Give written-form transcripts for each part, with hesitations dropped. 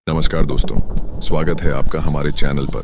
नमस्कार दोस्तों, स्वागत है आपका हमारे चैनल पर,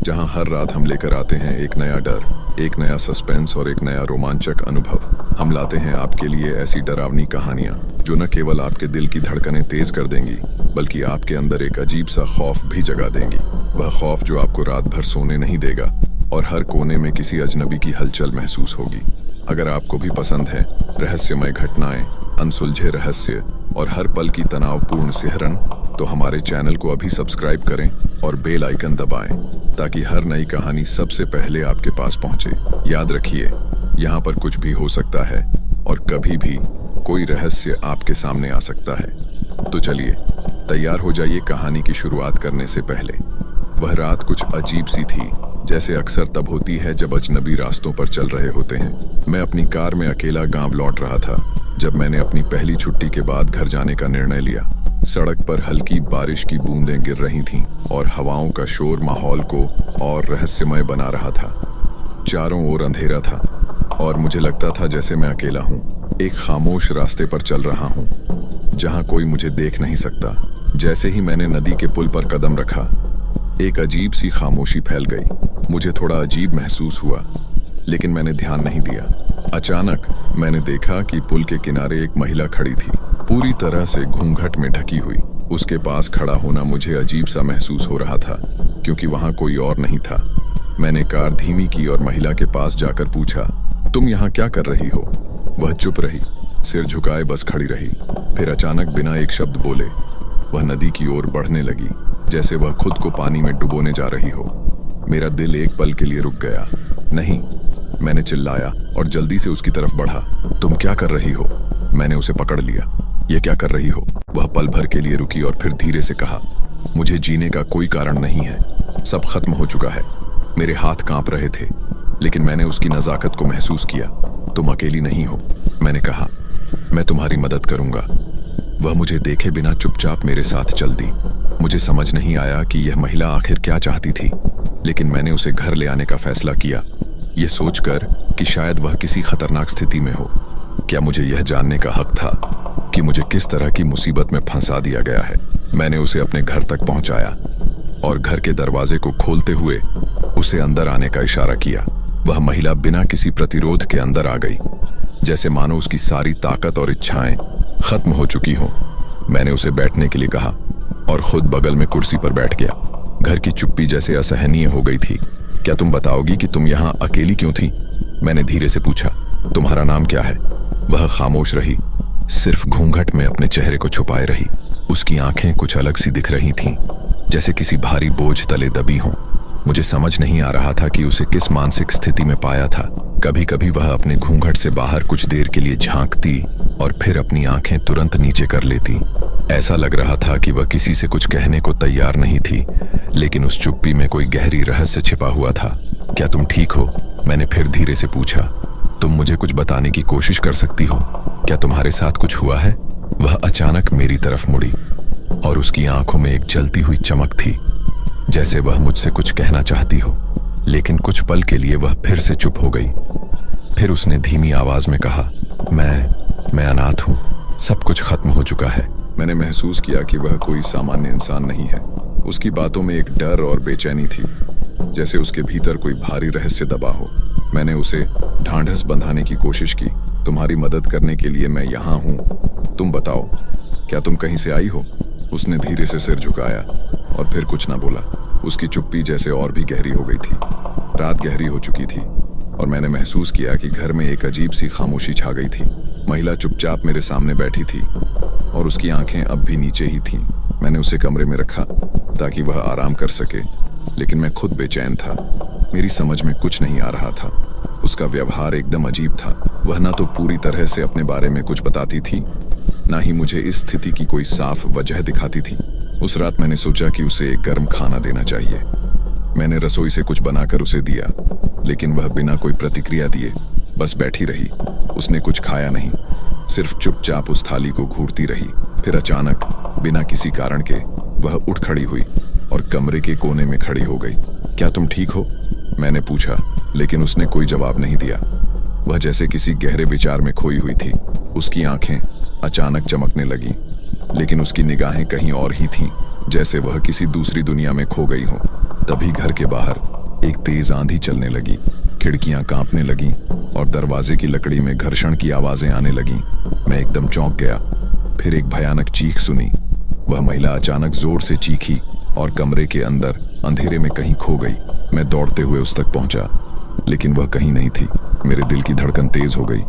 जहां हर रात हम लेकर आते हैं एक नया डर, एक नया सस्पेंस और एक नया रोमांचक अनुभव। हम लाते हैं आपके लिए ऐसी डरावनी कहानियां जो न केवल आपके दिल की धड़कनें तेज कर देंगी, बल्कि आपके अंदर एक अजीब सा खौफ भी जगा देंगी। वह खौफ जो आपको रात भर सोने नहीं देगा और हर कोने में किसी अजनबी की हलचल महसूस होगी। अगर आपको भी पसंद है रहस्यमय घटनाएं, अनसुलझे रहस्य और हर पल की तनावपूर्ण सिहरन, तो हमारे चैनल को अभी सब्सक्राइब करें और बेल आइकन दबाएं, ताकि हर नई कहानी सबसे पहले आपके पास पहुंचे। याद रखिए, यहाँ पर कुछ भी हो सकता है और कभी भी कोई रहस्य आपके सामने आ सकता है। तो चलिए तैयार हो जाइए कहानी की शुरुआत करने से पहले। वह रात कुछ अजीब सी थी, जैसे अक्सर तब होती है जब अजनबी रास्तों पर चल रहे होते हैं। मैं अपनी कार में अकेला गांव लौट रहा था जब मैंने अपनी पहली छुट्टी के बाद घर जाने का निर्णय लिया। सड़क पर हल्की बारिश की बूंदें गिर रही थीं और हवाओं का शोर माहौल को और रहस्यमय बना रहा था। चारों ओर अंधेरा था और मुझे लगता था जैसे मैं अकेला हूँ, एक खामोश रास्ते पर चल रहा हूँ जहाँ कोई मुझे देख नहीं सकता। जैसे ही मैंने नदी के पुल पर कदम रखा, एक अजीब सी खामोशी फैल गई। मुझे थोड़ा अजीब महसूस हुआ, लेकिन मैंने ध्यान नहीं दिया। अचानक मैंने देखा कि पुल के किनारे एक महिला खड़ी थी, पूरी तरह से घूंघट में ढकी हुई। उसके पास खड़ा होना मुझे अजीब सा महसूस हो रहा था, क्योंकि वहां कोई और नहीं था। मैंने कार धीमी की और महिला के पास जाकर पूछा, तुम यहाँ क्या कर रही हो? वह चुप रही, सिर झुकाए बस खड़ी रही। फिर अचानक बिना एक शब्द बोले वह नदी की ओर बढ़ने लगी, जैसे वह खुद को पानी में डुबोने जा रही हो। मेरा दिल एक पल के लिए रुक गया। नहीं, मैंने चिल्लाया और जल्दी से उसकी तरफ बढ़ा। तुम क्या कर रही हो? मैंने उसे पकड़ लिया। ये क्या कर रही हो? वह पल भर के लिए रुकी और फिर धीरे से कहा, मुझे जीने का कोई कारण नहीं है, सब खत्म हो चुका है। मेरे हाथ कांप रहे थे, लेकिन मैंने उसकी नजाकत को महसूस किया। तुम अकेली नहीं हो, मैंने कहा, मैं तुम्हारी मदद करूंगा। वह मुझे देखे बिना चुपचाप मेरे साथ चल दी। मुझे समझ नहीं आया कि यह महिला आखिर क्या चाहती थी, लेकिन मैंने उसे घर ले आने का फैसला किया, ये सोचकर कि शायद वह किसी खतरनाक स्थिति में हो। क्या मुझे यह जानने का हक था कि मुझे किस तरह की मुसीबत में फंसा दिया गया है? मैंने उसे अपने घर तक पहुंचाया और घर के दरवाजे को खोलते हुए उसे अंदर आने का इशारा किया। वह महिला बिना किसी प्रतिरोध के अंदर आ गई, जैसे मानो उसकी सारी ताकत और इच्छाएं खत्म हो चुकी हों। मैंने उसे बैठने के लिए कहा और खुद बगल में कुर्सी पर बैठ गया। घर की चुप्पी जैसे असहनीय हो गई थी। क्या तुम बताओगी कि तुम यहाँ अकेली क्यों थी? मैंने धीरे से पूछा। तुम्हारा नाम क्या है? वह खामोश रही, सिर्फ घूंघट में अपने चेहरे को छुपाए रही। उसकी आंखें कुछ अलग सी दिख रही थीं, जैसे किसी भारी बोझ तले दबी हों। मुझे समझ नहीं आ रहा था कि उसे किस मानसिक स्थिति में पाया था। कभी कभी वह अपने घूंघट से बाहर कुछ देर के लिए झांकती और फिर अपनी आंखें तुरंत नीचे कर लेती। ऐसा लग रहा था कि वह किसी से कुछ कहने को तैयार नहीं थी, लेकिन उस चुप्पी में कोई गहरी रहस्य छिपा हुआ था। क्या तुम ठीक हो? मैंने फिर धीरे से पूछा। तुम मुझे कुछ बताने की कोशिश कर सकती हो? क्या तुम्हारे साथ कुछ हुआ है? वह अचानक मेरी तरफ मुड़ी और उसकी आंखों में एक जलती हुई चमक थी, जैसे वह मुझसे कुछ कहना चाहती हो। लेकिन कुछ पल के लिए वह फिर से चुप हो गई। फिर उसने धीमी आवाज में कहा, मैं अनाथ हूँ, सब कुछ खत्म हो चुका है। मैंने महसूस किया कि वह कोई सामान्य इंसान नहीं है। उसकी बातों में एक डर और बेचैनी थी, जैसे उसके भीतर कोई भारी रहस्य दबा हो। मैंने उसे ढांढस बंधाने की कोशिश की। तुम्हारी मदद करने के लिए मैं यहाँ हूँ। तुम बताओ, क्या तुम कहीं से आई हो? उसने धीरे से सिर झुकाया और फिर कुछ ना बोला। उसकी चुप्पी जैसे और भी गहरी हो गई थी। रात गहरी हो चुकी थी और मैंने महसूस किया कि घर में एक अजीब सी खामोशी छा गई थी। महिला चुपचाप मेरे सामने बैठी थी और उसकी आंखें अब भी नीचे ही थीं। मैंने उसे कमरे में रखा ताकि वह आराम कर सके, लेकिन मैं खुद बेचैन था। मेरी समझ में कुछ नहीं आ रहा था। उसका व्यवहार एकदम अजीब था। वह ना तो पूरी तरह से अपने बारे में कुछ बताती थी, ना ही मुझे इस स्थिति की कोई साफ वजह दिखाती थी। उस रात मैंने सोचा कि उसे एक गर्म खाना देना चाहिए। मैंने रसोई से कुछ बनाकर उसे दिया, लेकिन वह बिना कोई प्रतिक्रिया दिए बस बैठी रही। उसने कुछ खाया नहीं, सिर्फ चुपचाप उस थाली को घूरती रही। फिर अचानक बिना किसी कारण के वह उठ खड़ी हुई और कमरे के कोने में खड़ी हो गई। क्या तुम ठीक हो? मैंने पूछा, लेकिन उसने कोई जवाब नहीं दिया। वह जैसे किसी गहरे विचार में खोई हुई थी। उसकी आंखें अचानक चमकने लगी, लेकिन उसकी निगाहें कहीं और ही थीं। जैसे वह किसी दूसरी दुनिया में खो गई हो। तभी घर के बाहर एक तेज आंधी चलने लगी, खिड़कियां कांपने लगीं और दरवाजे की लकड़ी में घर्षण की आवाजें आने लगीं। मैं एकदम चौंक गया। फिर एक भयानक चीख सुनी। वह महिला अचानक जोर से चीखी और कमरे के अंदर अंधेरे में कहीं खो गई। मैं दौड़ते हुए उस तक पहुंचा, लेकिन वह कहीं नहीं थी। मेरे दिल की धड़कन तेज हो गई।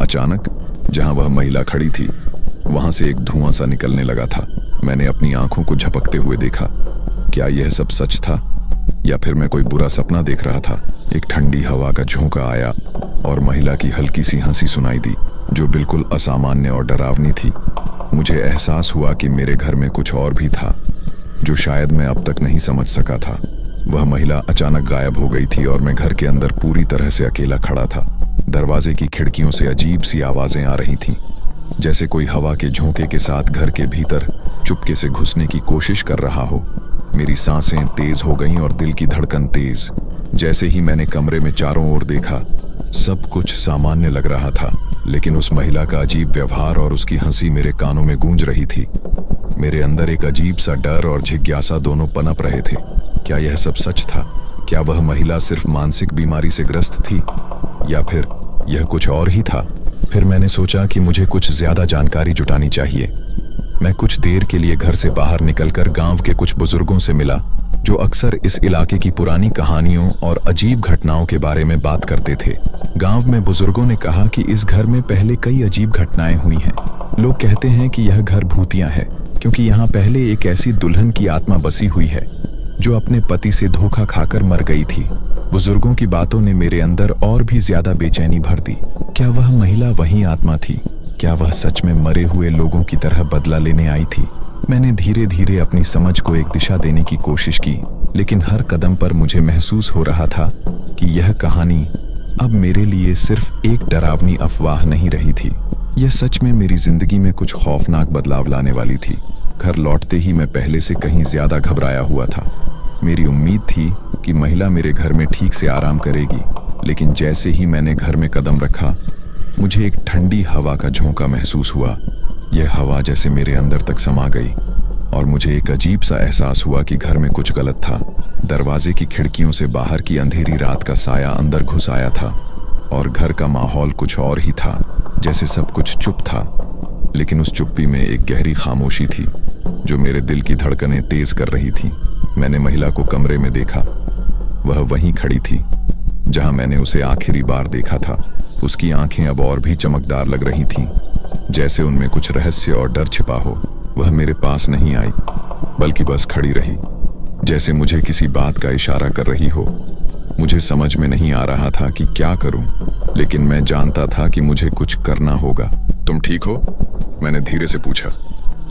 अचानक जहां वह महिला खड़ी थी वहां से एक धुआं सा निकलने लगा था। मैंने अपनी आंखों को झपकते हुए देखा। क्या यह सब सच था या फिर मैं कोई बुरा सपना देख रहा था? एक ठंडी हवा का झोंका आया और महिला की हल्की सी हंसी सुनाई दी, जो बिल्कुल असामान्य और डरावनी थी। मुझे एहसास हुआ कि मेरे घर में कुछ और भी था, जो शायद मैं अब तक नहीं समझ सका था। वह महिला अचानक गायब हो गई थी और मैं घर के अंदर पूरी तरह से अकेला खड़ा था। दरवाजे की खिड़कियों से अजीब सी आवाजें आ रही थीं, जैसे कोई हवा के झोंके के साथ घर के भीतर चुपके से घुसने की कोशिश कर रहा हो। मेरी सांसें तेज हो गईं और दिल की धड़कन तेज। जैसे ही मैंने कमरे में चारों ओर देखा, सब कुछ सामान्य लग रहा था, लेकिन उस महिला का अजीब व्यवहार और उसकी हंसी मेरे कानों में गूंज रही थी। मेरे अंदर एक अजीब सा डर और जिज्ञासा दोनों पनप रहे थे। क्या यह सब सच था? क्या वह महिला सिर्फ मानसिक बीमारी से ग्रस्त थी या फिर यह कुछ और ही था? फिर मैंने सोचा कि मुझे कुछ ज्यादा जानकारी जुटानी चाहिए। मैं कुछ देर के लिए घर से बाहर निकलकर गांव के कुछ बुजुर्गों से मिला, जो अक्सर इस इलाके की पुरानी कहानियों और अजीब घटनाओं के बारे में बात करते थे। गांव में बुजुर्गों ने कहा कि इस घर में पहले कई अजीब घटनाएं हुई हैं। लोग कहते हैं कि यह घर भूतिया है, क्योंकि यहाँ पहले एक ऐसी दुल्हन की आत्मा बसी हुई है जो अपने पति से धोखा खाकर मर गई थी। बुजुर्गों की बातों ने मेरे अंदर और भी ज्यादा बेचैनी भर दी। क्या वह महिला वही आत्मा थी? क्या वह सच में मरे हुए लोगों की तरह बदला लेने आई थी? मैंने धीरे धीरे अपनी समझ को एक दिशा देने की कोशिश की, लेकिन हर कदम पर मुझे महसूस हो रहा था कि यह कहानी अब मेरे लिए सिर्फ एक डरावनी अफवाह नहीं रही थी। यह सच में मेरी जिंदगी में कुछ खौफनाक बदलाव लाने वाली थी। घर लौटते ही मैं पहले से कहीं ज्यादा घबराया हुआ था। मेरी उम्मीद थी कि महिला मेरे घर में ठीक से आराम करेगी, लेकिन जैसे ही मैंने घर में कदम रखा, मुझे एक ठंडी हवा का झोंका महसूस हुआ। यह हवा जैसे मेरे अंदर तक समा गई और मुझे एक अजीब सा एहसास हुआ कि घर में कुछ गलत था। दरवाजे की खिड़कियों से बाहर की अंधेरी रात का साया अंदर घुस आया था और घर का माहौल कुछ और ही था, जैसे सब कुछ चुप था। लेकिन उस चुप्पी में एक गहरी खामोशी थी जो मेरे दिल की धड़कनें तेज कर रही थी। मैंने महिला को कमरे में देखा। वह वहीं खड़ी थी जहां मैंने उसे आखिरी बार देखा था। उसकी आंखें अब और भी चमकदार लग रही थीं, जैसे उनमें कुछ रहस्य और डर छिपा हो। वह मेरे पास नहीं आई, बल्कि बस खड़ी रही, जैसे मुझे किसी बात का इशारा कर रही हो। मुझे समझ में नहीं आ रहा था कि क्या करूं, लेकिन मैं जानता था कि मुझे कुछ करना होगा। तुम ठीक हो? मैंने धीरे से पूछा,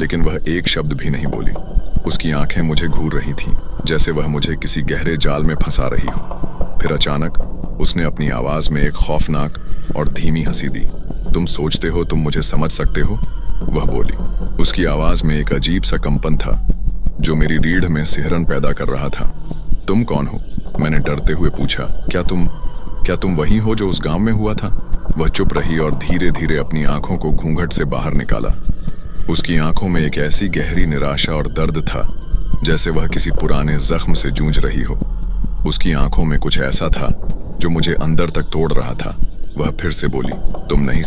लेकिन वह एक शब्द भी नहीं बोली। उसकी आंखें मुझे घूर रही थीं, जैसे वह मुझे किसी गहरे जाल में फंसा रही हो। फिर अचानक उसने अपनी आवाज में एक खौफनाक और धीमी हंसी दी। तुम सोचते हो तुम मुझे समझ सकते हो? वह बोली। उसकी आवाज में एक अजीब सा कंपन था जो मेरी रीढ़ में सिहरन पैदा कर रहा था। तुम कौन हो? मैंने डरते हुए पूछा। क्या तुम वही हो जो उस गांव में हुआ था? वह चुप रही और धीरे धीरे अपनी आंखों को घूंघट से बाहर निकाला। उसकी आंखों में एक ऐसी गहरी निराशा और दर्द था जैसे वह किसी पुराने जख्म से जूझ रही हो। उसकी आंखों में कुछ ऐसा था जो मुझे अंदर तक तोड़ रहा था। वह फिर से बोली, तुम नहीं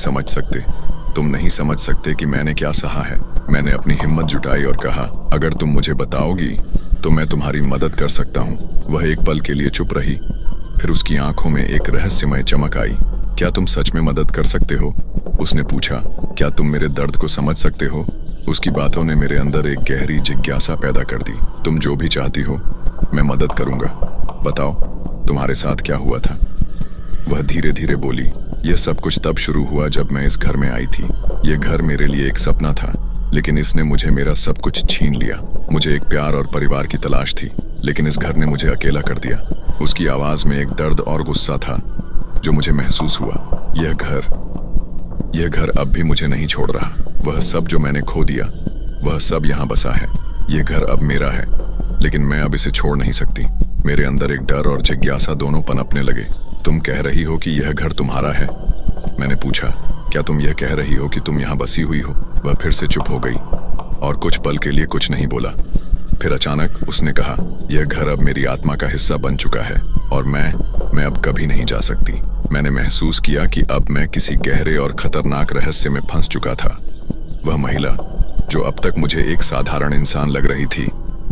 समझ सकते कि मैंने क्या सहा है। मैंने अपनी हिम्मत जुटाई और कहा, अगर तुम मुझे बताओगी तो मैं तुम्हारी मदद कर सकता हूँ। वह एक पल के लिए चुप रही, फिर उसकी आंखों में एक रहस्यमय चमक आई। क्या तुम सच में मदद कर सकते हो? उसने पूछा। क्या तुम मेरे दर्द को समझ सकते हो? उसकी बातों ने मेरे अंदर एक गहरी जिज्ञासा पैदा कर दी। तुम जो भी चाहती हो मैं मदद करूंगा। बताओ तुम्हारे साथ क्या हुआ था? वह धीरे धीरे बोली, यह सब कुछ तब शुरू हुआ जब मैं इस घर में आई थी। यह घर मेरे लिए एक सपना था, लेकिन इसने मुझे मेरा सब कुछ छीन लिया। मुझे एक प्यार और परिवार की तलाश थी, लेकिन इस घर ने मुझे अकेला कर दिया। उसकी आवाज में एक दर्द और गुस्सा था जो मुझे महसूस हुआ। यह घर अब भी मुझे नहीं छोड़ रहा। वह सब जो मैंने खो दिया, वह सब यहाँ बसा है। यह घर अब मेरा है, लेकिन मैं अब इसे छोड़ नहीं सकती। मेरे अंदर एक डर और जिज्ञासा दोनों पनपने लगे। तुम कह रही हो कि यह घर तुम्हारा है? मैंने पूछा। क्या तुम यह कह रही हो कि तुम यहाँ बसी हुई हो? वह फिर से चुप हो गई और कुछ पल के लिए कुछ नहीं बोला। फिर अचानक उसने कहा, यह घर अब मेरी आत्मा का हिस्सा बन चुका है और मैं अब कभी नहीं जा सकती। मैंने महसूस किया कि अब मैं किसी गहरे और खतरनाक रहस्य में फंस चुका था। वह महिला जो अब तक मुझे एक साधारण इंसान लग रही थी,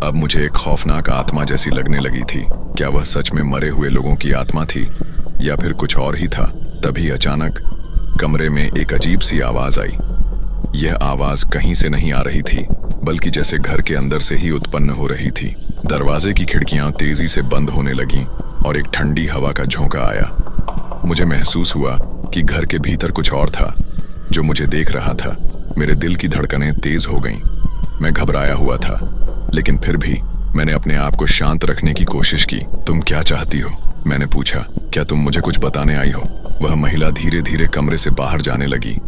अब मुझे एक खौफनाक आत्मा जैसी लगने लगी थी। क्या वह सच में मरे हुए लोगों की आत्मा थी या फिर कुछ और ही था? तभी अचानक कमरे में एक अजीब सी आवाज आई। यह आवाज कहीं से नहीं आ रही थी, बल्कि जैसे घर के अंदर से ही उत्पन्न हो रही थी। दरवाजे की खिड़कियां तेजी से बंद होने लगीं और एक ठंडी हवा का झोंका आया। मुझे महसूस हुआ कि घर के भीतर कुछ और था जो मुझे देख रहा था। मेरे दिल की धड़कनें तेज हो गईं। मैं घबराया हुआ था, लेकिन फिर भी मैंने अपने आप को शांत रखने की कोशिश की। तुम क्या चाहती हो? मैंने पूछा। क्या तुम मुझे कुछ बताने आई हो? वह महिला धीरे धीरे कमरे से बाहर जाने लगी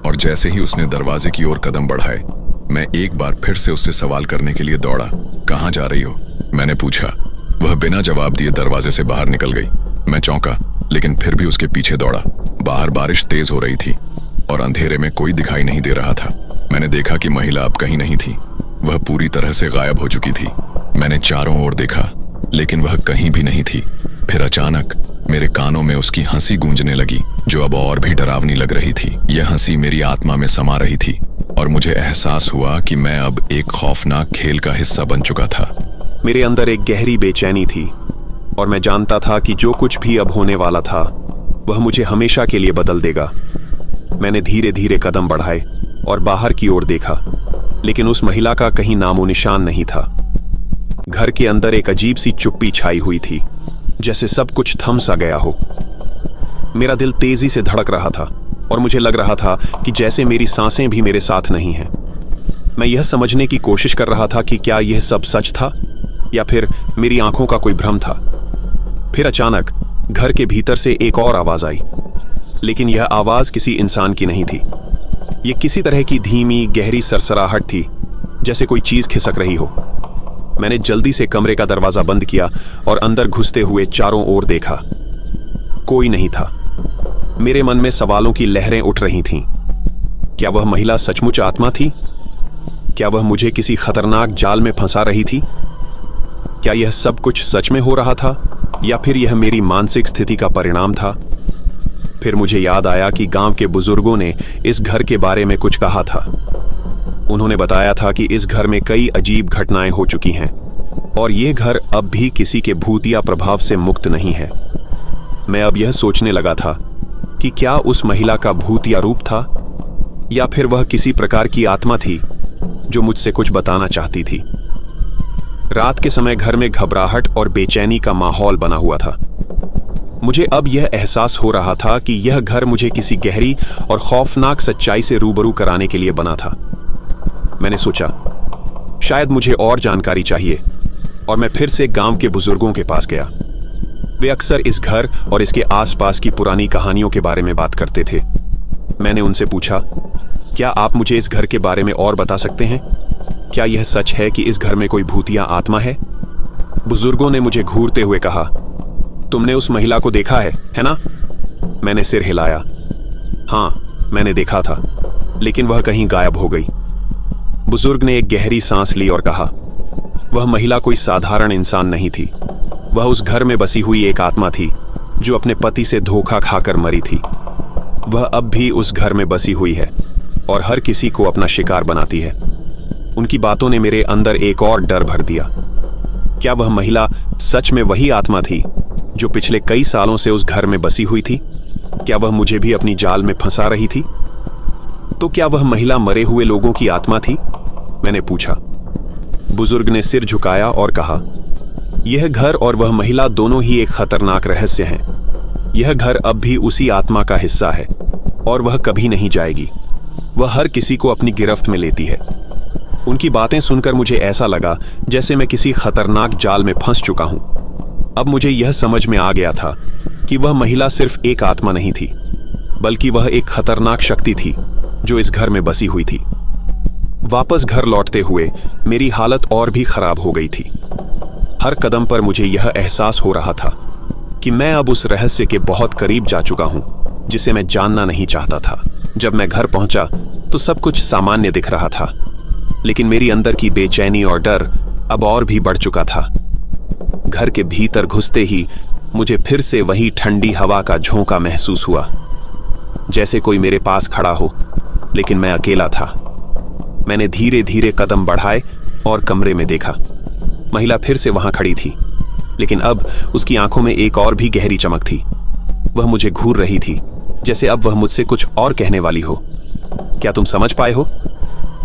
और जैसे ही उसने दरवाजे की ओर कदम बढ़ाए, मैं एक बार फिर से उससे सवाल करने के लिए दौड़ा। कहाँ जा रही हो? मैंने पूछा। वह बिना जवाब दिए दरवाजे से बाहर निकल गई। मैं चौंका, लेकिन फिर भी उसके पीछे दौड़ा। बाहर बारिश तेज हो रही थी और अंधेरे में कोई दिखाई नहीं दे रहा था। मैंने देखा कि महिला अब कहीं नहीं थी। वह पूरी तरह से गायब हो चुकी थी। मैंने चारों ओर देखा, लेकिन वह कहीं भी नहीं थी। फिर अचानक मेरे कानों में उसकी हंसी गूंजने लगी, जो अब और भी डरावनी लग रही थी। यह हंसी मेरी आत्मा में समा रही थी और मुझे एहसास हुआ कि मैं अब एक खौफनाक खेल का हिस्सा बन चुका था। मेरे अंदर एक गहरी बेचैनी थी और मैं जानता था कि जो कुछ भी अब होने वाला था वह मुझे हमेशा के लिए बदल देगा। मैंने धीरे धीरे कदम बढ़ाए और बाहर की ओर देखा, लेकिन उस महिला का कहीं नामो निशान नहीं था। घर के अंदर एक अजीब सी चुप्पी छाई हुई थी, जैसे सब कुछ थम सा गया हो। मेरा दिल तेजी से धड़क रहा था और मुझे लग रहा था कि जैसे मेरी सांसें भी मेरे साथ नहीं हैं। मैं यह समझने की कोशिश कर रहा था कि क्या यह सब सच था या फिर मेरी आंखों का कोई भ्रम था। फिर अचानक घर के भीतर से एक और आवाज आई, लेकिन यह आवाज किसी इंसान की नहीं थी। यह किसी तरह की धीमी गहरी सरसराहट थी, जैसे कोई चीज खिसक रही हो। मैंने जल्दी से कमरे का दरवाजा बंद किया और अंदर घुसते हुए चारों ओर देखा। कोई नहीं था। मेरे मन में सवालों की लहरें उठ रही थीं। क्या वह महिला सचमुच आत्मा थी? क्या वह मुझे किसी खतरनाक जाल में फंसा रही थी? क्या यह सब कुछ सच में हो रहा था या फिर यह मेरी मानसिक स्थिति का परिणाम था? फिर मुझे याद आया कि गांव के बुजुर्गों ने इस घर के बारे में कुछ कहा था। उन्होंने बताया था कि इस घर में कई अजीब घटनाएं हो चुकी हैं और यह घर अब भी किसी के भूतिया प्रभाव से मुक्त नहीं है। मैं अब यह सोचने लगा था कि क्या उस महिला का भूतिया रूप था या फिर वह किसी प्रकार की आत्मा थी जो मुझसे कुछ बताना चाहती थी। रात के समय घर में घबराहट और बेचैनी का माहौल बना हुआ था। मुझे अब यह एहसास हो रहा था कि यह घर मुझे किसी गहरी और खौफनाक सच्चाई से रूबरू कराने के लिए बना था। मैंने सोचा, शायद मुझे और जानकारी चाहिए और मैं फिर से गांव के बुजुर्गों के पास गया। वे अक्सर इस घर और इसके आसपास की पुरानी कहानियों के बारे में बात करते थे। मैंने उनसे पूछा, क्या आप मुझे इस घर के बारे में और बता सकते हैं? क्या यह सच है कि इस घर में कोई भूतिया आत्मा है? बुजुर्गों ने मुझे घूरते हुए कहा, तुमने उस महिला को देखा है ना? मैंने सिर हिलाया। हाँ, मैंने देखा था, लेकिन वह कहीं गायब हो गई। बुजुर्ग ने एक गहरी सांस ली और कहा, वह महिला कोई साधारण इंसान नहीं थी। वह उस घर में बसी हुई एक आत्मा थी जो अपने पति से धोखा खाकर मरी थी। वह अब भी उस घर में बसी हुई है और हर किसी को अपना शिकार बनाती है। उनकी बातों ने मेरे अंदर एक और डर भर दिया। क्या वह महिला सच में वही आत्मा थी जो पिछले कई सालों से उस घर में बसी हुई थी? क्या वह मुझे भी अपनी जाल में फंसा रही थी? तो क्या वह महिला मरे हुए लोगों की आत्मा थी? मैंने पूछा। बुजुर्ग ने सिर झुकाया और कहा, यह घर और वह महिला दोनों ही एक खतरनाक रहस्य हैं। यह घर अब भी उसी आत्मा का हिस्सा है और वह कभी नहीं जाएगी। वह हर किसी को अपनी गिरफ्त में लेती है। उनकी बातें सुनकर मुझे ऐसा लगा जैसे मैं किसी खतरनाक जाल में फंस चुका हूं। अब मुझे यह समझ में आ गया था कि वह महिला सिर्फ एक आत्मा नहीं थी, बल्कि वह एक खतरनाक शक्ति थी जो इस घर में बसी हुई थी। वापस घर लौटते हुए मेरी हालत और भी खराब हो गई थी। हर कदम पर मुझे यह एहसास हो रहा था कि मैं अब उस रहस्य के बहुत करीब जा चुका हूं जिसे मैं जानना नहीं चाहता था। जब मैं घर पहुंचा तो सब कुछ सामान्य दिख रहा था, लेकिन मेरी अंदर की बेचैनी और डर अब और भी बढ़ चुका था। घर के भीतर घुसते ही मुझे फिर से वही ठंडी हवा का झोंका महसूस हुआ, जैसे कोई मेरे पास खड़ा हो, लेकिन मैं अकेला था। मैंने धीरे धीरे कदम बढ़ाए और कमरे में देखा। महिला फिर से वहां खड़ी थी, लेकिन अब उसकी आंखों में एक और भी गहरी चमक थी। वह मुझे घूर रही थी, जैसे अब वह मुझसे कुछ और कहने वाली हो। क्या तुम समझ पाए हो?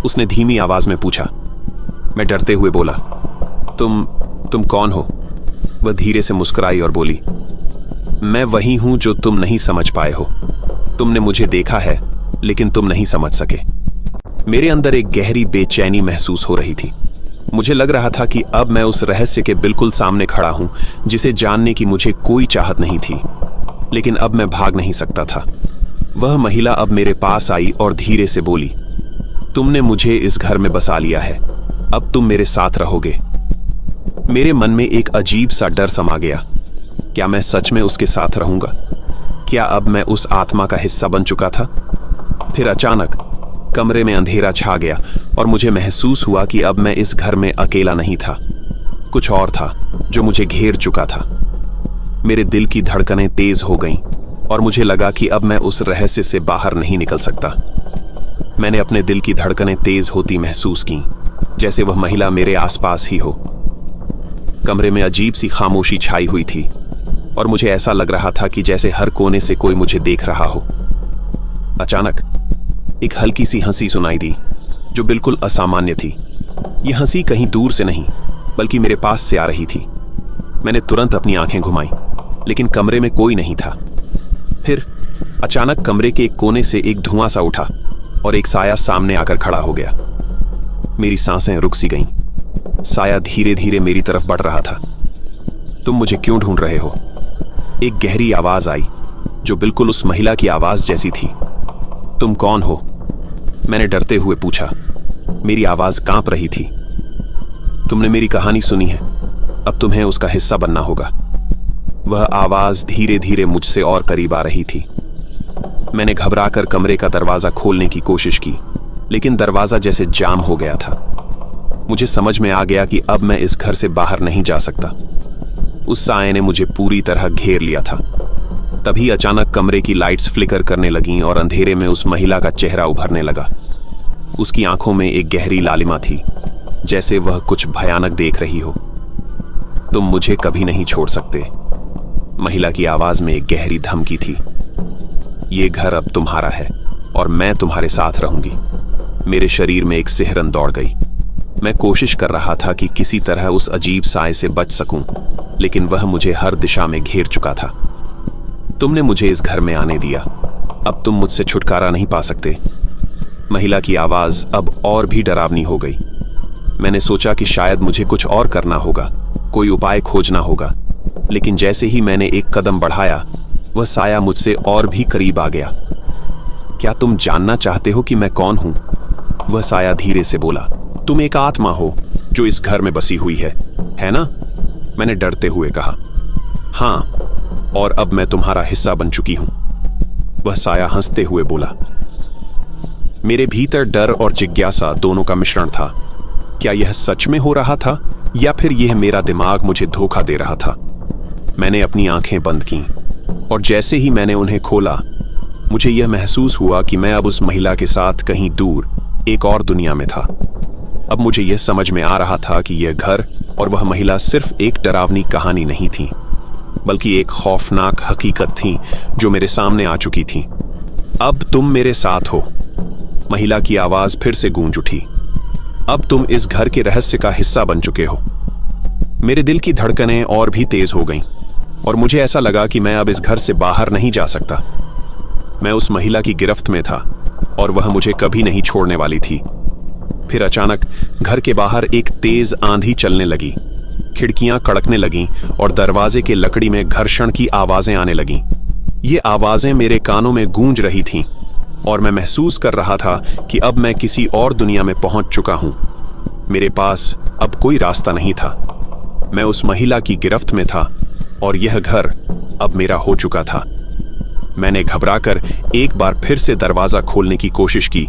उसने धीमी आवाज में पूछा। मैं डरते हुए बोला, तुम कौन हो? वह धीरे से मुस्कुराई और बोली, मैं वही हूं जो तुम नहीं समझ पाए हो। तुमने मुझे देखा है, लेकिन तुम नहीं समझ सके। मेरे अंदर एक गहरी बेचैनी महसूस हो रही थी। मुझे लग रहा था कि अब मैं उस रहस्य के बिल्कुल सामने खड़ा हूं, जिसे जानने की मुझे कोई चाहत नहीं थी, लेकिन अब मैं भाग नहीं सकता था। वह महिला अब मेरे पास आई और धीरे से बोली, तुमने मुझे इस घर में बसा लिया है, अब तुम मेरे साथ रहोगे। मेरे मन में एक अजीब सा डर समा गया। क्या मैं सच में उसके साथ रहूंगा? क्या अब मैं उस आत्मा का हिस्सा बन चुका था? फिर अचानक कमरे में अंधेरा छा गया और मुझे महसूस हुआ कि अब मैं इस घर में अकेला नहीं था। कुछ और था जो मुझे घेर चुका था। मेरे दिल की धड़कनें तेज हो गईं और मुझे लगा कि अब मैं उस रहस्य से बाहर नहीं निकल सकता। मैंने अपने दिल की धड़कनें तेज होती महसूस की, जैसे वह महिला मेरे आसपास ही हो। कमरे में अजीब सी खामोशी छाई हुई थी और मुझे ऐसा लग रहा था कि जैसे हर कोने से कोई मुझे देख रहा हो। अचानक एक हल्की सी हंसी सुनाई दी, जो बिल्कुल असामान्य थी। यह हंसी कहीं दूर से नहीं, बल्कि मेरे पास से आ रही थी। मैंने तुरंत अपनी आंखें घुमाई, लेकिन कमरे में कोई नहीं था। फिर अचानक कमरे के एक कोने से एक धुआं सा उठा और एक साया सामने आकर खड़ा हो गया। मेरी सांसें रुक सी गईं। साया धीरे धीरे मेरी तरफ बढ़ रहा था। तुम मुझे क्यों ढूंढ रहे हो? एक गहरी आवाज आई, जो बिल्कुल उस महिला की आवाज जैसी थी। तुम कौन हो? मैंने डरते हुए पूछा। मेरी आवाज कांप रही थी। तुमने मेरी कहानी सुनी है, अब तुम्हें उसका हिस्सा बनना होगा। वह आवाज धीरे धीरे मुझसे और करीब आ रही थी। मैंने घबराकर कमरे का दरवाजा खोलने की कोशिश की, लेकिन दरवाजा जैसे जाम हो गया था। मुझे समझ में आ गया कि अब मैं इस घर से बाहर नहीं जा सकता। उस साये ने मुझे पूरी तरह घेर लिया था। तभी अचानक कमरे की लाइट्स फ्लिकर करने लगीं और अंधेरे में उस महिला का चेहरा उभरने लगा। उसकी आंखों में एक गहरी लालिमा थी, जैसे वह कुछ भयानक देख रही हो। तुम मुझे कभी नहीं छोड़ सकते। महिला की आवाज में एक गहरी धमकी थी। ये घर अब तुम्हारा है और मैं तुम्हारे साथ रहूंगी। मेरे शरीर में एक सिहरन दौड़ गई। मैं कोशिश कर रहा था कि किसी तरह उस अजीब साए से बच सकूं, लेकिन वह मुझे हर दिशा में घेर चुका था। तुमने मुझे इस घर में आने दिया, अब तुम मुझसे छुटकारा नहीं पा सकते। महिला की आवाज अब और भी डरावनी हो गई। मैंने सोचा कि शायद मुझे कुछ और करना होगा, कोई उपाय खोजना होगा, लेकिन जैसे ही मैंने एक कदम बढ़ाया, वह साया मुझसे और भी करीब आ गया। क्या तुम जानना चाहते हो कि मैं कौन हूं? वह साया धीरे से बोला। तुम एक आत्मा हो जो इस घर में बसी हुई है ना? मैंने डरते हुए कहा। हाँ, और अब मैं तुम्हारा हिस्सा बन चुकी हूं। वह साया हंसते हुए बोला। मेरे भीतर डर और जिज्ञासा दोनों का मिश्रण था। क्या यह सच में हो रहा था या फिर यह मेरा दिमाग मुझे धोखा दे रहा था? मैंने अपनी आंखें बंद की और जैसे ही मैंने उन्हें खोला, मुझे यह महसूस हुआ कि मैं अब उस महिला के साथ कहीं दूर एक और दुनिया में था। अब मुझे यह समझ में आ रहा था कि यह घर और वह महिला सिर्फ एक डरावनी कहानी नहीं थी, बल्कि एक खौफनाक हकीकत थी जो मेरे सामने आ चुकी थी। अब तुम मेरे साथ हो। महिला की आवाज फिर से गूंज उठी। अब तुम इस घर के रहस्य का हिस्सा बन चुके हो। मेरे दिल की धड़कनें और भी तेज हो गईं और मुझे ऐसा लगा कि मैं अब इस घर से बाहर नहीं जा सकता। मैं उस महिला की गिरफ्त में था और वह मुझे कभी नहीं छोड़ने वाली थी। फिर अचानक घर के बाहर एक तेज आंधी चलने लगी। खिड़कियां कड़कने लगीं और दरवाजे के लकड़ी में घर्षण की आवाजें आने लगीं। ये आवाजें मेरे कानों में गूंज रही थीं और मैं महसूस कर रहा था कि अब मैं किसी और दुनिया में पहुंच चुका हूं। मेरे पास अब कोई रास्ता नहीं था। मैं उस महिला की गिरफ्त में था और यह घर अब मेरा हो चुका था। मैंने घबराकर एक बार फिर से दरवाजा खोलने की कोशिश की,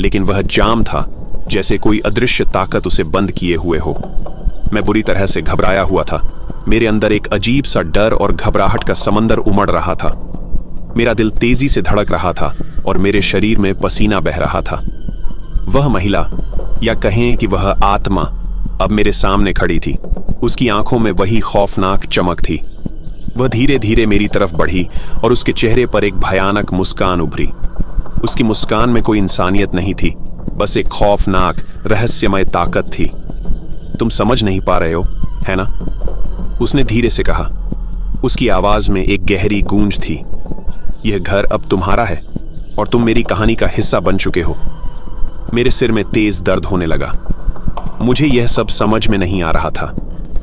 लेकिन वह जाम था, जैसे कोई अदृश्य ताकत उसे बंद किए हुए हो। मैं बुरी तरह से घबराया हुआ था। मेरे अंदर एक अजीब सा डर और घबराहट का समंदर उमड़ रहा था। मेरा दिल तेजी से धड़क रहा था और मेरे शरीर में पसीना बह रहा था। वह महिला, या कहें कि वह आत्मा, अब मेरे सामने खड़ी थी। उसकी आंखों में वही खौफनाक चमक थी। वह धीरे धीरे मेरी तरफ बढ़ी और उसके चेहरे पर एक भयानक मुस्कान उभरी। उसकी मुस्कान में कोई इंसानियत नहीं थी, बस एक खौफनाक रहस्यमय ताकत थी। तुम समझ नहीं पा रहे हो, है ना? उसने धीरे से कहा। उसकी आवाज में एक गहरी गूंज थी। यह घर अब तुम्हारा है और तुम मेरी कहानी का हिस्सा बन चुके हो। मेरे सिर में तेज दर्द होने लगा। मुझे यह सब समझ में नहीं आ रहा था।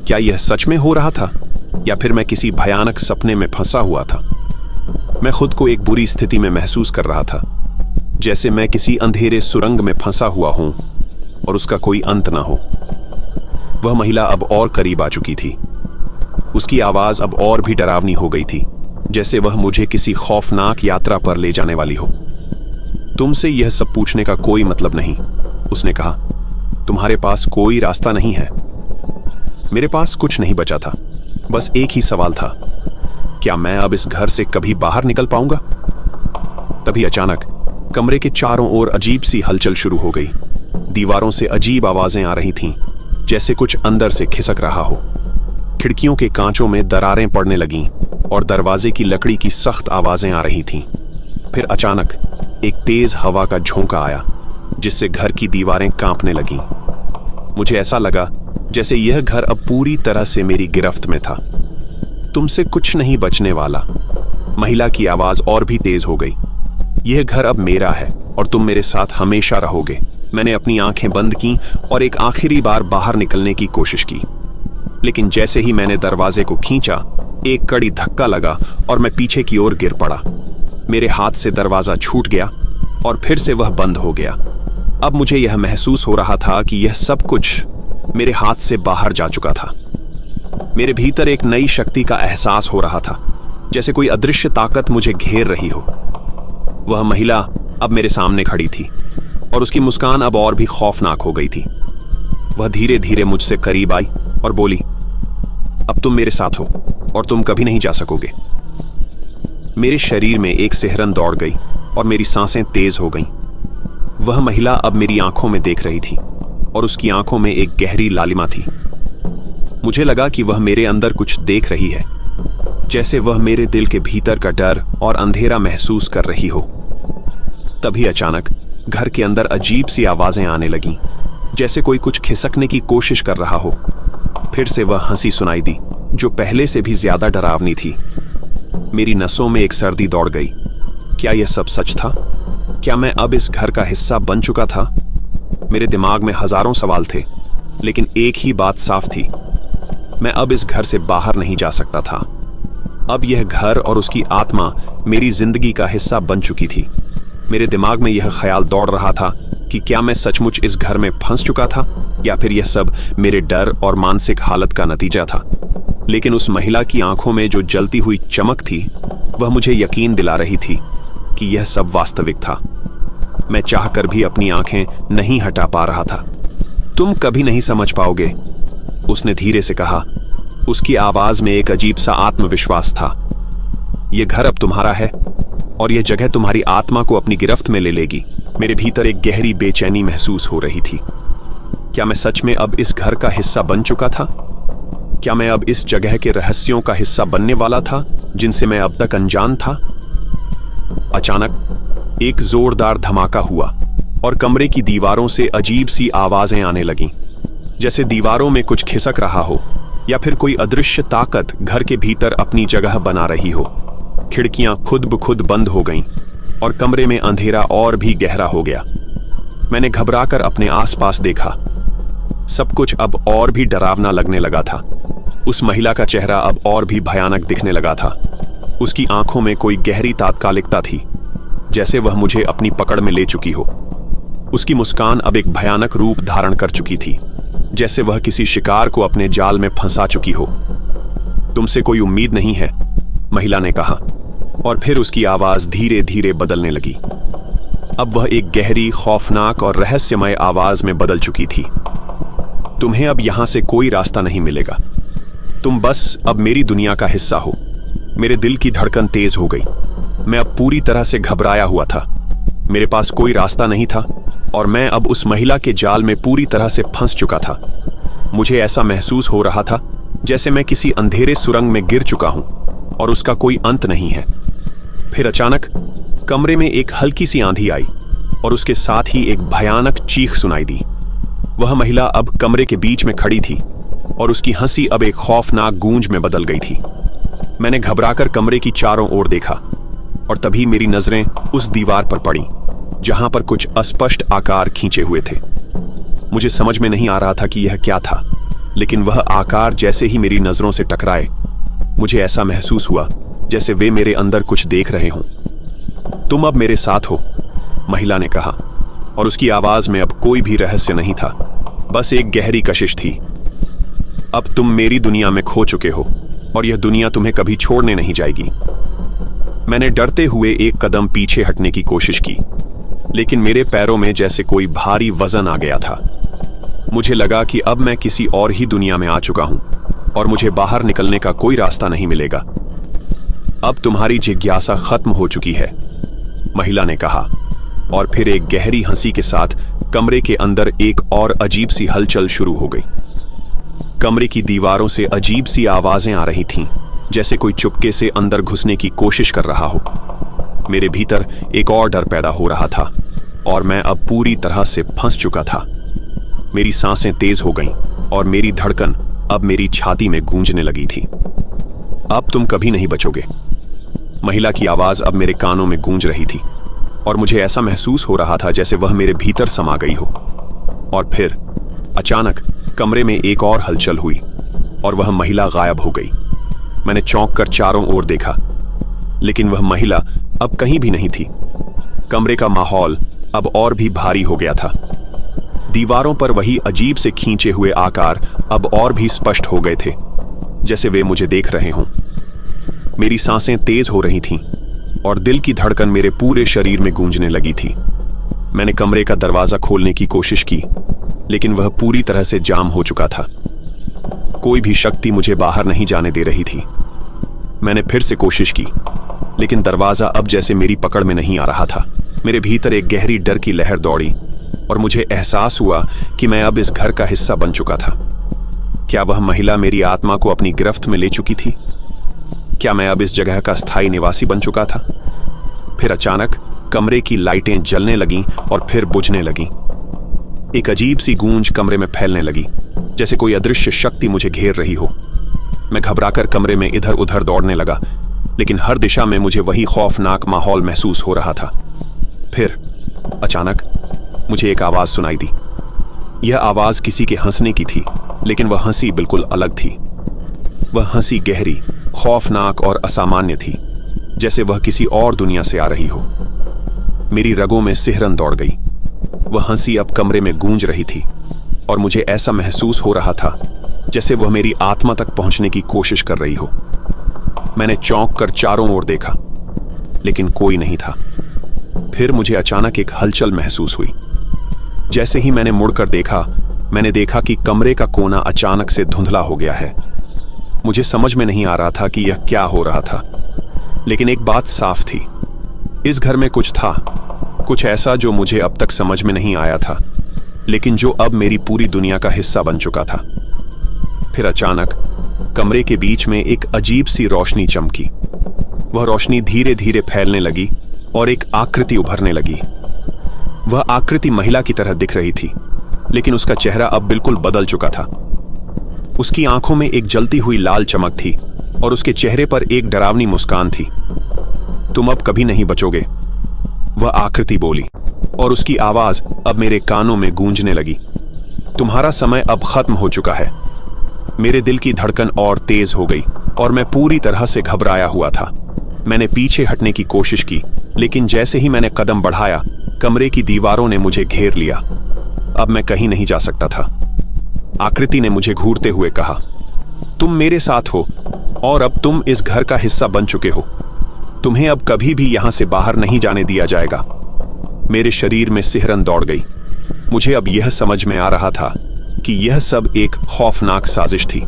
क्या यह सच में हो रहा था या फिर मैं किसी भयानक सपने में फंसा हुआ था? मैं खुद को एक बुरी स्थिति में महसूस कर रहा था, जैसे मैं किसी अंधेरे सुरंग में फंसा हुआ हूं और उसका कोई अंत ना हो। वह महिला अब और करीब आ चुकी थी। उसकी आवाज अब और भी डरावनी हो गई थी, जैसे वह मुझे किसी खौफनाक यात्रा पर ले जाने वाली हो। तुमसे यह सब पूछने का कोई मतलब नहीं, उसने कहा। तुम्हारे पास कोई रास्ता नहीं है। मेरे पास कुछ नहीं बचा था, बस एक ही सवाल था, क्या मैं अब इस घर से कभी बाहर निकल पाऊंगा? तभी अचानक कमरे के चारों ओर अजीब सी हलचल शुरू हो गई। दीवारों से अजीब आवाजें आ रही थीं, जैसे कुछ अंदर से खिसक रहा हो। खिड़कियों के कांचों में दरारें पड़ने लगीं और दरवाजे की लकड़ी की सख्त आवाजें आ रही थीं। फिर अचानक एक तेज हवा का झोंका आया, जिससे घर की दीवारें कांपने लगीं। मुझे ऐसा लगा जैसे यह घर अब पूरी तरह से मेरी गिरफ्त में था। तुमसे कुछ नहीं बचने वाला। महिला की आवाज और भी तेज हो गई। यह घर अब मेरा है और तुम मेरे साथ हमेशा रहोगे। मैंने अपनी आंखें बंद की और एक आखिरी बार बाहर निकलने की कोशिश की, लेकिन जैसे ही मैंने दरवाजे को खींचा, एक कड़ी धक्का लगा और मैं पीछे की ओर गिर पड़ा। मेरे हाथ से दरवाजा छूट गया और फिर से वह बंद हो गया। अब मुझे यह महसूस हो रहा था कि यह सब कुछ मेरे हाथ से बाहर जा चुका था। मेरे भीतर एक नई शक्ति का एहसास हो रहा था, जैसे कोई अदृश्य ताकत मुझे घेर रही हो। वह महिला अब मेरे सामने खड़ी थी और उसकी मुस्कान अब और भी खौफनाक हो गई थी। वह धीरे धीरे मुझसे करीब आई और बोली, अब तुम मेरे साथ हो और तुम कभी नहीं जा सकोगे। मेरे शरीर में एक सिहरन दौड़ गई और मेरी सांसें तेज हो गईं। वह महिला अब मेरी आंखों में देख रही थी और उसकी आंखों में एक गहरी लालिमा थी। मुझे लगा कि वह मेरे अंदर कुछ देख रही है, जैसे वह मेरे दिल के भीतर का डर और अंधेरा महसूस कर रही हो। तभी अचानक घर के अंदर अजीब सी आवाजें आने लगीं, जैसे कोई कुछ खिसकने की कोशिश कर रहा हो। फिर से वह हंसी सुनाई दी, जो पहले से भी ज्यादा डरावनी थी। मेरी नसों में एक सर्दी दौड़ गई। क्या यह सब सच था? क्या मैं अब इस घर का हिस्सा बन चुका था? मेरे दिमाग में हजारों सवाल थे, लेकिन एक ही बात साफ थी, मैं अब इस घर से बाहर नहीं जा सकता था। अब यह घर और उसकी आत्मा मेरी जिंदगी का हिस्सा बन चुकी थी। मेरे दिमाग में यह ख्याल दौड़ रहा था कि क्या मैं सचमुच इस घर में फंस चुका था या फिर यह सब मेरे डर और मानसिक हालत का नतीजा था। लेकिन उस महिला की आंखों में जो जलती हुई चमक थी, वह मुझे यकीन दिला रही थी कि यह सब वास्तविक था। मैं चाहकर भी अपनी आंखें नहीं हटा पा रहा था। तुम कभी नहीं समझ पाओगे, उसने धीरे से कहा। उसकी आवाज में एक अजीब सा आत्मविश्वास था। यह घर अब तुम्हारा है और यह जगह तुम्हारी आत्मा को अपनी गिरफ्त में ले लेगी। मेरे भीतर एक गहरी बेचैनी महसूस हो रही थी। क्या मैं सच में अब इस घर का हिस्सा बन चुका था? क्या मैं अब इस जगह के रहस्यों का हिस्सा बनने वाला था, जिनसे मैं अब तक अनजान था? अचानक एक जोरदार धमाका हुआ और कमरे की दीवारों से अजीब सी आवाजें आने लगीं, जैसे दीवारों में कुछ खिसक रहा हो या फिर कोई अदृश्य ताकत घर के भीतर अपनी जगह बना रही हो। खिड़कियां खुद ब खुद बंद हो गईं और कमरे में अंधेरा और भी गहरा हो गया। मैंने घबराकर अपने आसपास देखा। सब कुछ अब और भी डरावना लगने लगा था। उस महिला का चेहरा अब और भी भयानक दिखने लगा था। उसकी आंखों में कोई गहरी तात्कालिकता थी, जैसे वह मुझे अपनी पकड़ में ले चुकी हो। उसकी मुस्कान अब एक भयानक रूप धारण कर चुकी थी, जैसे वह किसी शिकार को अपने जाल में फंसा चुकी हो। तुमसे कोई उम्मीद नहीं है, महिला ने कहा, और फिर उसकी आवाज धीरे धीरे बदलने लगी। अब वह एक गहरी, खौफनाक और रहस्यमय आवाज में बदल चुकी थी। तुम्हें अब यहां से कोई रास्ता नहीं मिलेगा। तुम बस अब मेरी दुनिया का हिस्सा हो। मेरे दिल की धड़कन तेज हो गई। मैं अब पूरी तरह से घबराया हुआ था। मेरे पास कोई रास्ता नहीं था और मैं अब उस महिला के जाल में पूरी तरह से फंस चुका था। मुझे ऐसा महसूस हो रहा था जैसे मैं किसी अंधेरे सुरंग में गिर चुका हूं और उसका कोई अंत नहीं है। फिर अचानक कमरे में एक हल्की सी आंधी आई और उसके साथ ही एक भयानक चीख सुनाई दी। वह महिला अब कमरे के बीच में खड़ी थी और उसकी हंसी अब एक खौफनाक गूंज में बदल गई थी। मैंने घबराकर कमरे की चारों ओर देखा और तभी मेरी नजरें उस दीवार पर पड़ी जहां पर कुछ अस्पष्ट आकार खींचे हुए थे। मुझे समझ में नहीं आ रहा था कि यह क्या था, लेकिन वह आकार जैसे ही मेरी नजरों से टकराए, मुझे ऐसा महसूस हुआ जैसे वे मेरे अंदर कुछ देख रहे हों। तुम अब मेरे साथ हो, महिला ने कहा, और उसकी आवाज में अब कोई भी रहस्य नहीं था, बस एक गहरी कशिश थी। अब तुम मेरी दुनिया में खो चुके हो और यह दुनिया तुम्हें कभी छोड़ने नहीं जाएगी। मैंने डरते हुए एक कदम पीछे हटने की कोशिश की, लेकिन मेरे पैरों में जैसे कोई भारी वजन आ गया था। मुझे लगा कि अब मैं किसी और ही दुनिया में आ चुका हूं और मुझे बाहर निकलने का कोई रास्ता नहीं मिलेगा। अब तुम्हारी जिज्ञासा खत्म हो चुकी है, महिला ने कहा, और फिर एक गहरी हंसी के साथ कमरे के अंदर एक और अजीब सी हलचल शुरू हो गई। कमरे की दीवारों से अजीब सी आवाजें आ रही थीं, जैसे कोई चुपके से अंदर घुसने की कोशिश कर रहा हो। मेरे भीतर एक और डर पैदा हो रहा था और मैं अब पूरी तरह से फंस चुका था। मेरी सांसें तेज हो गईं और मेरी धड़कन अब मेरी छाती में गूंजने लगी थी। अब तुम कभी नहीं बचोगे, महिला की आवाज अब मेरे कानों में गूंज रही थी और मुझे ऐसा महसूस हो रहा था जैसे वह मेरे भीतर समा गई हो। और फिर अचानक कमरे में एक और हलचल हुई और वह महिला गायब हो गई। मैंने चौंक कर चारों ओर देखा, लेकिन वह महिला अब कहीं भी नहीं थी। कमरे का माहौल अब और भी भारी हो गया था। दीवारों पर वही अजीब से खींचे हुए आकार अब और भी स्पष्ट हो गए थे, जैसे वे मुझे देख रहे हों। मेरी सांसें तेज हो रही थीं और दिल की धड़कन मेरे पूरे शरीर में गूंजने लगी थी। मैंने कमरे का दरवाजा खोलने की कोशिश की, लेकिन वह पूरी तरह से जाम हो चुका था। कोई भी शक्ति मुझे बाहर नहीं जाने दे रही थी। मैंने फिर से कोशिश की, लेकिन दरवाजा अब जैसे मेरी पकड़ में नहीं आ रहा था। मेरे भीतर एक गहरी डर की लहर दौड़ी और मुझे एहसास हुआ कि मैं अब इस घर का हिस्सा बन चुका था। क्या वह महिला मेरी आत्मा को अपनी गिरफ्त में ले चुकी थी? क्या मैं अब इस जगह का स्थायी निवासी बन चुका था? फिर अचानक कमरे की लाइटें जलने लगीं और फिर बुझने लगीं। एक अजीब सी गूंज कमरे में फैलने लगी, जैसे कोई अदृश्य शक्ति मुझे घेर रही हो। मैं घबराकर कमरे में इधर उधर दौड़ने लगा, लेकिन हर दिशा में मुझे वही खौफनाक माहौल महसूस हो रहा था। फिर अचानक मुझे एक आवाज सुनाई दी। यह आवाज किसी के हंसने की थी, लेकिन वह हंसी बिल्कुल अलग थी। वह हंसी गहरी, खौफनाक और असामान्य थी, जैसे वह किसी और दुनिया से आ रही हो। मेरी रगों में सिहरन दौड़ गई। वह हंसी अब कमरे में गूंज रही थी और मुझे ऐसा महसूस हो रहा था जैसे वह मेरी आत्मा तक पहुंचने की कोशिश कर रही हो। मैंने चौंक कर चारों ओर देखा, लेकिन कोई नहीं था। फिर मुझे अचानक एक हलचल महसूस हुई। जैसे ही मैंने मुड़कर देखा, मैंने देखा कि कमरे का कोना अचानक से धुंधला हो गया है। मुझे समझ में नहीं आ रहा था कि यह क्या हो रहा था, लेकिन एक बात साफ थी, इस घर में कुछ था, कुछ ऐसा जो मुझे अब तक समझ में नहीं आया था, लेकिन जो अब मेरी पूरी दुनिया का हिस्सा बन चुका था। फिर अचानक कमरे के बीच में एक अजीब सी रोशनी चमकी। वह रोशनी धीरे धीरे फैलने लगी और एक आकृति उभरने लगी। वह आकृति महिला की तरह दिख रही थी, लेकिन उसका चेहरा अब बिल्कुल बदल चुका था। उसकी आंखों में एक जलती हुई लाल चमक थी और उसके चेहरे पर एक डरावनी मुस्कान थी। तुम अब कभी नहीं बचोगे, वह आकृति बोली, और उसकी आवाज अब मेरे कानों में गूंजने लगी। तुम्हारा समय अब खत्म हो चुका है। मेरे दिल की धड़कन और तेज हो गई और मैं पूरी तरह से घबराया हुआ था। मैंने पीछे हटने की कोशिश की, लेकिन जैसे ही मैंने कदम बढ़ाया, कमरे की दीवारों ने मुझे घेर लिया। अब मैं कहीं नहीं जा सकता था। आकृति ने मुझे घूरते हुए कहा, तुम मेरे साथ हो और अब तुम इस घर का हिस्सा बन चुके हो। तुम्हें अब कभी भी यहां से बाहर नहीं जाने दिया जाएगा। मेरे शरीर में सिहरन दौड़ गई। मुझे अब यह समझ में आ रहा था कि यह सब एक खौफनाक साजिश थी।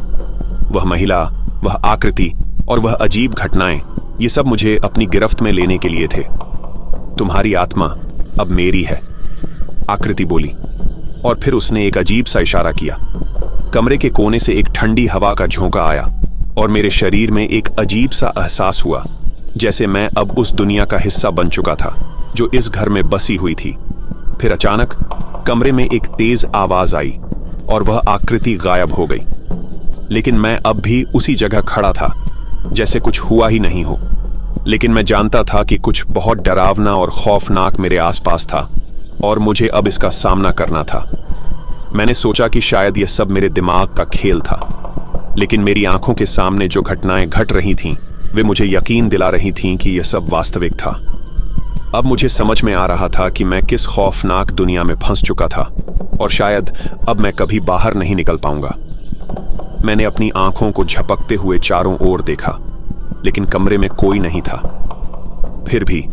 वह महिला, वह आकृति और वह अजीब घटनाएं, ये सब मुझे अपनी गिरफ्त में लेने के लिए थे। तुम्हारी आत्मा अब मेरी है, आकृति बोली, और फिर उसने एक अजीब सा इशारा किया। कमरे के कोने से एक ठंडी हवा का झोंका आया और मेरे शरीर में एक अजीब सा एहसास हुआ, जैसे मैं अब उस दुनिया का हिस्सा बन चुका था जो इस घर में बसी हुई थी। फिर अचानक कमरे में एक तेज आवाज आई और वह आकृति गायब हो गई। लेकिन मैं अब भी उसी जगह खड़ा था, जैसे कुछ हुआ ही नहीं हो। लेकिन मैं जानता था कि कुछ बहुत डरावना और खौफनाक मेरे आसपास था और मुझे अब इसका सामना करना था। मैंने सोचा कि शायद यह सब मेरे दिमाग का खेल था, लेकिन मेरी आंखों के सामने जो घटनाएं घट रही थीं, वे मुझे यकीन दिला रही थीं कि यह सब वास्तविक था। अब मुझे समझ में आ रहा था कि मैं किस खौफनाक दुनिया में फंस चुका था और शायद अब मैं कभी बाहर नहीं निकल पाऊंगा। मैंने अपनी आंखों को झपकते हुए चारों ओर देखा, लेकिन कमरे में कोई नहीं था। फिर भी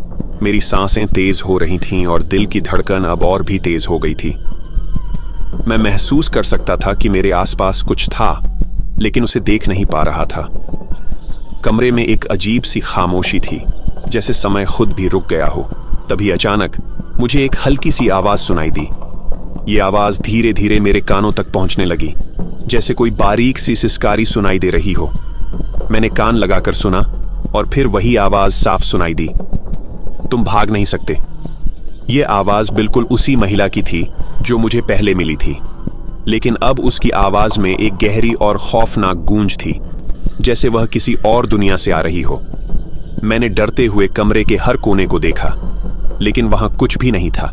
मेरी सांसें तेज हो रही थीं और दिल की धड़कन अब और भी तेज हो गई थी। मैं महसूस कर सकता था कि मेरे आसपास कुछ था, लेकिन उसे देख नहीं पा रहा था। कमरे में एक अजीब सी खामोशी थी, जैसे समय खुद भी रुक गया हो। तभी अचानक मुझे एक हल्की सी आवाज सुनाई दी। ये आवाज धीरे धीरे मेरे कानों तक पहुंचने लगी, जैसे कोई बारीक सी सिसकारी सुनाई दे रही हो। मैंने कान लगाकर सुना और फिर वही आवाज साफ सुनाई दी, तुम भाग नहीं सकते। ये आवाज बिल्कुल उसी महिला की थी जो मुझे पहले मिली थी, लेकिन अब उसकी आवाज में एक गहरी और खौफनाक गूंज थी, जैसे वह किसी और दुनिया से आ रही हो। मैंने डरते हुए कमरे के हर कोने को देखा, लेकिन वहां कुछ भी नहीं था।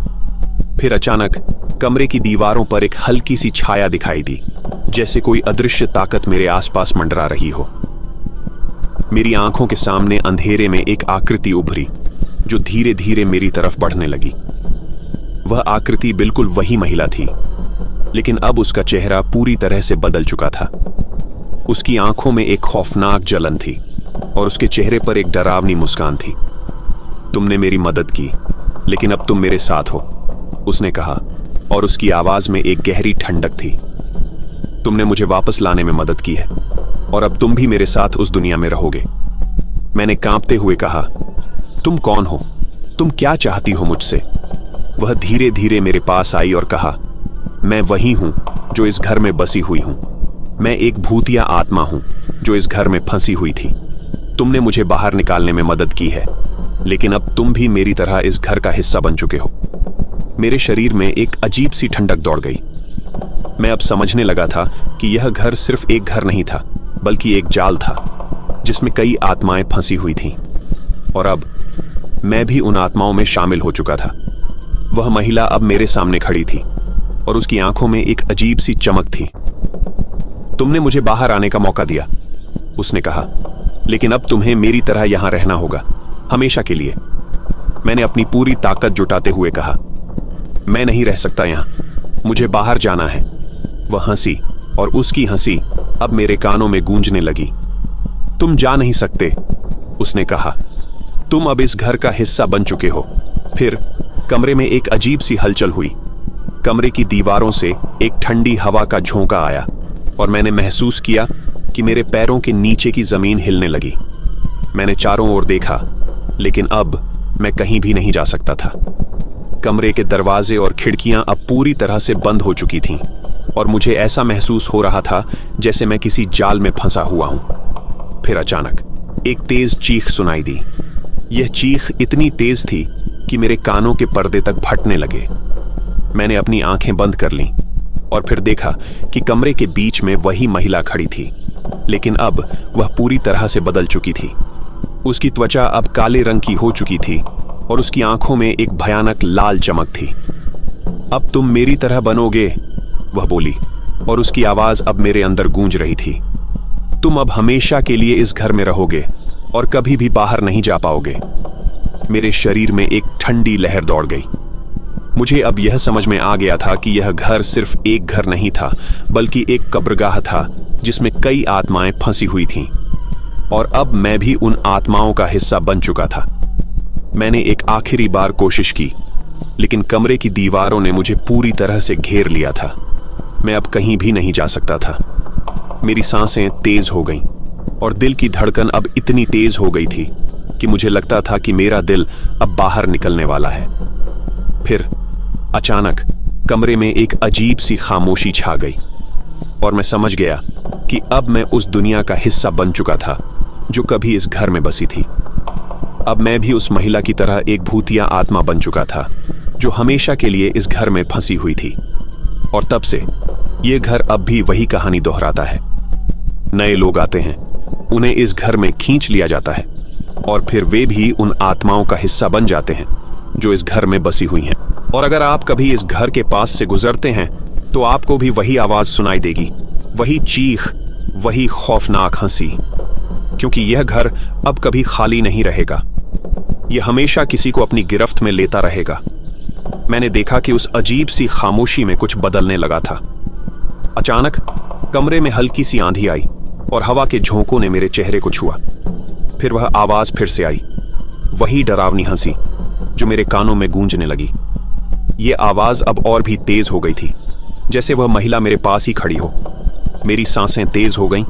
फिर अचानक कमरे की दीवारों पर एक हल्की सी छाया दिखाई दी, जैसे कोई अदृश्य ताकत मेरे आसपास मंडरा रही हो। मेरी आंखों के सामने अंधेरे में एक आकृति उभरी, जो धीरे धीरे मेरी तरफ बढ़ने लगी। वह आकृति बिल्कुल वही महिला थी, लेकिन अब उसका चेहरा पूरी तरह से बदल चुका था। उसकी आंखों में एक खौफनाक जलन थी और उसके चेहरे पर एक डरावनी मुस्कान थी। तुमने मेरी मदद की, लेकिन अब तुम मेरे साथ हो, उसने कहा, और उसकी आवाज में एक गहरी ठंडक थी। तुमने मुझे वापस लाने में मदद की है और अब तुम भी मेरे साथ उस दुनिया में रहोगे। मैंने कांपते हुए कहा, तुम कौन हो? तुम क्या चाहती हो मुझसे? वह धीरे धीरे मेरे पास आई और कहा, मैं वही हूं जो इस घर में बसी हुई हूं। मैं एक भूतिया आत्मा हूं जो इस घर में फंसी हुई थी। तुमने मुझे बाहर निकालने में मदद की है, लेकिन अब तुम भी मेरी तरह इस घर का हिस्सा बन चुके हो। मेरे शरीर में एक अजीब सी ठंडक दौड़ गई। मैं अब समझने लगा था कि यह घर सिर्फ एक घर नहीं था, बल्कि एक जाल था जिसमें कई आत्माएं फंसी हुई थीं। और अब मैं भी उन आत्माओं में शामिल हो चुका था। वह महिला अब मेरे सामने खड़ी थी और उसकी आंखों में एक अजीब सी चमक थी। तुमने मुझे बाहर आने का मौका दिया, उसने कहा, लेकिन अब तुम्हें मेरी तरह यहां रहना होगा, हमेशा के लिए। मैंने अपनी पूरी ताकत जुटाते हुए कहा, मैं नहीं रह सकता यहां, मुझे बाहर जाना है। वह हंसी और उसकी हंसी अब मेरे कानों में गूंजने लगी। तुम जा नहीं सकते, उसने कहा, तुम अब इस घर का हिस्सा बन चुके हो। फिर कमरे में एक अजीब सी हलचल हुई। कमरे की दीवारों से एक ठंडी हवा का झोंका आया और मैंने महसूस किया कि मेरे पैरों के नीचे की जमीन हिलने लगी। मैंने चारों ओर देखा, लेकिन अब मैं कहीं भी नहीं जा सकता था। कमरे के दरवाजे और खिड़कियां अब पूरी तरह से बंद हो चुकी थीं और मुझे ऐसा महसूस हो रहा था जैसे मैं किसी जाल में फंसा हुआ हूं। फिर अचानक एक तेज चीख सुनाई दी। यह चीख इतनी तेज थी कि मेरे कानों के पर्दे तक फटने लगे। मैंने अपनी आंखें बंद कर लीं और फिर देखा कि कमरे के बीच में वही महिला खड़ी थी, लेकिन अब वह पूरी तरह से बदल चुकी थी। उसकी त्वचा अब काले रंग की हो चुकी थी और उसकी आंखों में एक भयानक लाल चमक थी। अब तुम मेरी तरह बनोगे, वह बोली, और उसकी आवाज अब मेरे अंदर गूंज रही थी। तुम अब हमेशा के लिए इस घर में रहोगे और कभी भी बाहर नहीं जा पाओगे। मेरे शरीर में एक ठंडी लहर दौड़ गई। मुझे अब यह समझ में आ गया था कि यह घर सिर्फ एक घर नहीं था, बल्कि एक कब्रगाह था जिसमें कई आत्माएं फंसी हुई थीं, और अब मैं भी उन आत्माओं का हिस्सा बन चुका था। मैंने एक आखिरी बार कोशिश की, लेकिन कमरे की दीवारों ने मुझे पूरी तरह से घेर लिया था। मैं अब कहीं भी नहीं जा सकता था। मेरी सांसें तेज हो गईं और दिल की धड़कन अब इतनी तेज हो गई थी कि मुझे लगता था कि मेरा दिल अब बाहर निकलने वाला है। फिर अचानक कमरे में एक अजीब सी खामोशी छा गई और मैं समझ गया कि अब मैं उस दुनिया का हिस्सा बन चुका था जो कभी इस घर में बसी थी। अब मैं भी उस महिला की तरह एक भूतिया आत्मा बन चुका था जो हमेशा के लिए इस घर में फंसी हुई थी। और तब से ये घर अब भी वही कहानी दोहराता है। नए लोग आते हैं, उन्हें इस घर में खींच लिया जाता है और फिर वे भी उन आत्माओं का हिस्सा बन जाते हैं जो इस घर में बसी हुई हैं। और अगर आप कभी इस घर के पास से गुजरते हैं तो आपको भी वही आवाज सुनाई देगी, वही चीख, वही खौफनाक हंसी, क्योंकि यह घर अब कभी खाली नहीं रहेगा। यह हमेशा किसी को अपनी गिरफ्त में लेता रहेगा। मैंने देखा कि उस अजीब सी खामोशी में कुछ बदलने लगा था। अचानक कमरे में हल्की सी आंधी आई और हवा के झोंकों ने मेरे चेहरे को छुआ। फिर वह आवाज फिर से आई, वही डरावनी हंसी जो मेरे कानों में गूंजने लगी। ये आवाज अब और भी तेज हो गई थी, जैसे वह महिला मेरे पास ही खड़ी हो। मेरी सांसें तेज हो गईं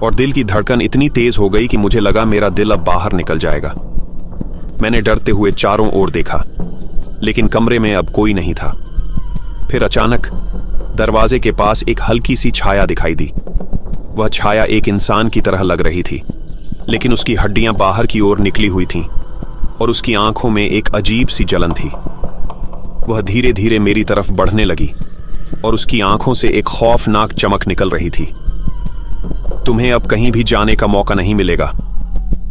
और दिल की धड़कन इतनी तेज हो गई कि मुझे लगा मेरा दिल अब बाहर निकल जाएगा। मैंने डरते हुए चारों ओर देखा, लेकिन कमरे में अब कोई नहीं था। फिर अचानक दरवाजे के पास एक हल्की सी छाया दिखाई दी। वह छाया एक इंसान की तरह लग रही थी, लेकिन उसकी हड्डियां बाहर की ओर निकली हुई थीं और उसकी आंखों में एक अजीब सी जलन थी। वह धीरे धीरे मेरी तरफ बढ़ने लगी और उसकी आंखों से एक खौफनाक चमक निकल रही थी। तुम्हें अब कहीं भी जाने का मौका नहीं मिलेगा,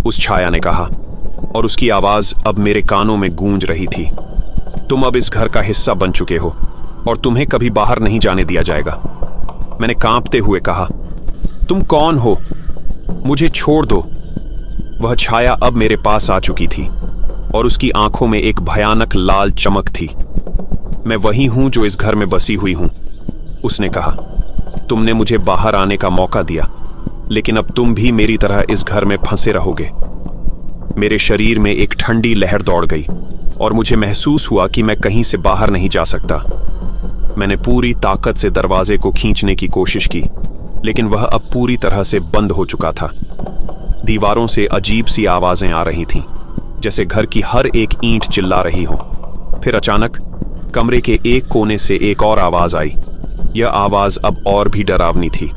उस छाया ने कहा, और उसकी आवाज अब मेरे कानों में गूंज रही थी। तुम अब इस घर का हिस्सा बन चुके हो और तुम्हें कभी बाहर नहीं जाने दिया जाएगा। मैंने कांपते हुए कहा, तुम कौन हो? मुझे छोड़ दो। वह छाया अब मेरे पास आ चुकी थी और उसकी आंखों में एक भयानक लाल चमक थी। मैं वही हूं जो इस घर में बसी हुई हूं, उसने कहा। तुमने मुझे बाहर आने का मौका दिया, लेकिन अब तुम भी मेरी तरह इस घर में फंसे रहोगे। मेरे शरीर में एक ठंडी लहर दौड़ गई और मुझे महसूस हुआ कि मैं कहीं से बाहर नहीं जा सकता। मैंने पूरी ताकत से दरवाजे को खींचने की कोशिश की, लेकिन वह अब पूरी तरह से बंद हो चुका था। दीवारों से अजीब सी आवाजें आ रही थीं, जैसे घर की हर एक ईंट चिल्ला रही हो। फिर अचानक कमरे के एक कोने से एक और आवाज आई। यह आवाज अब और भी डरावनी थी।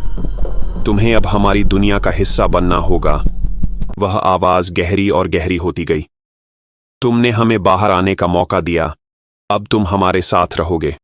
तुम्हें अब हमारी दुनिया का हिस्सा बनना होगा। वह आवाज गहरी और गहरी होती गई। तुमने हमें बाहर आने का मौका दिया, अब तुम हमारे साथ रहोगे।